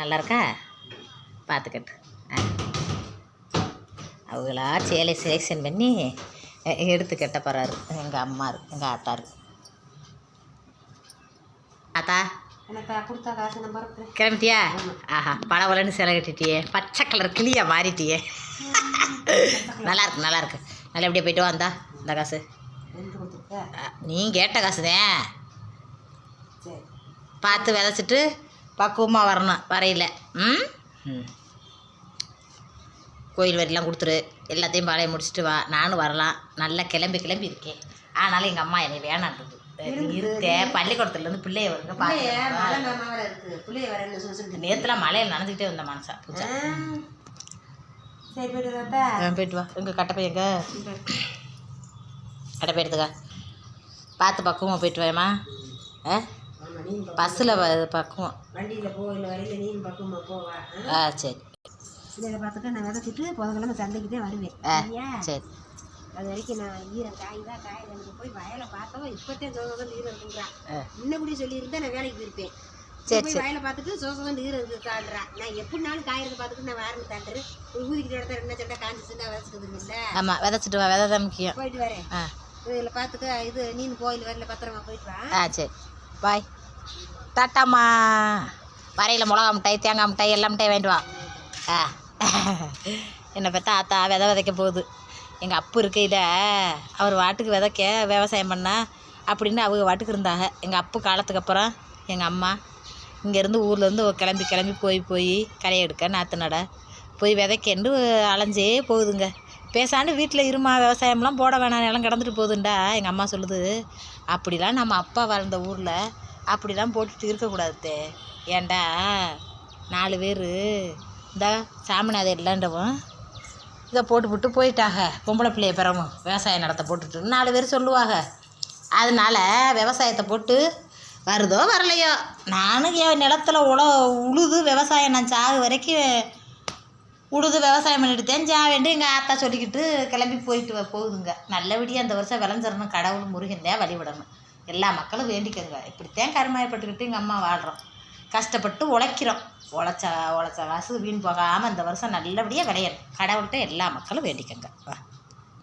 நல்லா இருக்கா பார்த்துக்கட்டு. அவங்களா சேலை செலெக்ஷன் பண்ணி எடுத்து கட்ட போகிறாரு எங்கள் அம்மா எங்கள் ஆத்தாரு. ஆத்தா கொடுத்தா காசு நம்பர் கிளம்பிட்டியா? ஆஹா பழவலன்னு சிலை கட்டிட்டியே, பச்சை கலர் கிளியாக மாறிட்டியே. நல்லாயிருக்கு நல்லாயிருக்கு. நல்லபடியாக போய்ட்டு வந்தா இந்த காசு நீ கேட்ட காசு தான். பார்த்து விதைச்சிட்டு பக்குவமாக வரணும் வரையில். ம் கோயில் வரையெல்லாம் கொடுத்துரு, எல்லாத்தையும் பாளைய முடிச்சுட்டு வா. நானும் வரலாம், நல்லா கிளம்பி இருக்கேன். ஆனாலும் எங்கள் அம்மா என்னை வேணான்றது இருத்தேன். பள்ளிக்கூடத்துலேருந்து பிள்ளைய வருங்க பார்த்து நேற்றுலாம் மழையில் நனைஞ்சிக்கிட்டே வந்த மனசா பூச்சா. சரி போயிட்டு வா. எங்கள் கட்டப்பை எங்க கட்டப்பை எடுத்துக்கா. பார்த்து பக்குவமாக போயிட்டு வாயம்மா. பஸ்ஸில் பக்குவம் வண்டியில் போகல வரையில் நீ பக்குவமாக போவா. சரி. இதை பார்த்துட்டு நான் விதைச்சிட்டு புதன்கிழமை சந்தைக்கு தான் வருவேன். சரி. அது வரைக்கும் நான் ஈரம் காய் போய் வயலை பார்த்தோம். இப்போத்தே சோசம் ஈரம் இருக்குங்கிறான். இன்னும் கூட சொல்லியிருந்தா நான் வேலைக்கு போயிருப்பேன். சரி போய் வயலை பார்த்துட்டு சோசம் ஈரம் இருக்குக்காடுறான். நான் எப்படினாலும் காயிறது பார்த்துட்டு நான் வேறு தாண்டுரு ஊதிக்கிட்ட இடத்துல என்ன சட்டை காஞ்சிச்சுன்னா விதைச்சிக்கிறது இல்லை. ஆமாம் விதைச்சிட்டு வா, விதை தான் முக்கியம். போயிட்டு வரேன். இதில் பார்த்துக்க இது நீನು கோயில் வரல பத்திரமா போயிட்டு வா. சரி பாய். டாட்டாம்மா. வரையில் மிளகா மிட்டாய் தேங்காய் மிட்டாய் எல்லா மிட்டாய் வாங்கிட்டு வா. என்னை பார்த்தா ஆத்தா விதை விதைக்க போகுது. எங்கள் அப்பு இருக்கையில் அவர் வாட்டுக்கு விதைக்க விவசாயம் பண்ணா அப்படின்னு அவங்க வாட்டுக்கு இருந்தாங்க. எங்கள் அப்பு காலத்துக்கு அப்புறம் எங்கள் அம்மா இங்கேருந்து ஊர்லேருந்து கிளம்பி போய் களை எடுக்க நாற்று நட போய் விதைக்கண்டு அலைஞ்சே போகுதுங்க. பேசாண்டு வீட்டில் இருமா, விவசாயம்லாம் போட வேணாம், நிலம் கிடந்துட்டு போகுதுண்டா எங்கள் அம்மா சொல்லுது. அப்படிலாம் நம்ம அப்பா வாழ்ந்த ஊரில் அப்படிலாம் போட்டுட்டு இருக்கக்கூடாது. ஏண்டா 4 பேர் இந்த சாமிநாதர் இல்லைன்றவும் இதை போட்டு போயிட்டாங்க. பொம்பளை பிள்ளைய பிறவும் விவசாயம் நடத்த போட்டுட்டு 4 பேர் சொல்லுவாங்க. அதனால் விவசாயத்தை போட்டு வருதோ வரலையோ, நானும் என் நிலத்தில் உழுது விவசாயம் நான் சாகு வரைக்கும் உழுது விவசாயம் பண்ணிட்டுத்தேன் சாவேண்டு எங்கள் ஆத்தா சொல்லிக்கிட்டு கிளம்பி போகுதுங்க. நல்லபடியாக அந்த வருஷம் விளைஞ்சிடணும், கடவுள் முருகன் தான் வழிபடணும். எல்லா மக்களும் வேண்டிக்கங்க. இப்படித்தான் கருமாயப்பட்டுக்கிட்டு எங்கள் அம்மா வாழ்கிறோம், கஷ்டப்பட்டு உழைக்கிறோம். உழைச்ச காசு வீண் போகாமல் இந்த வருஷம் நல்லபடியாக விளையணும். கடவுள்கிட்ட எல்லா மக்களும் வேண்டிக்கங்க. வா.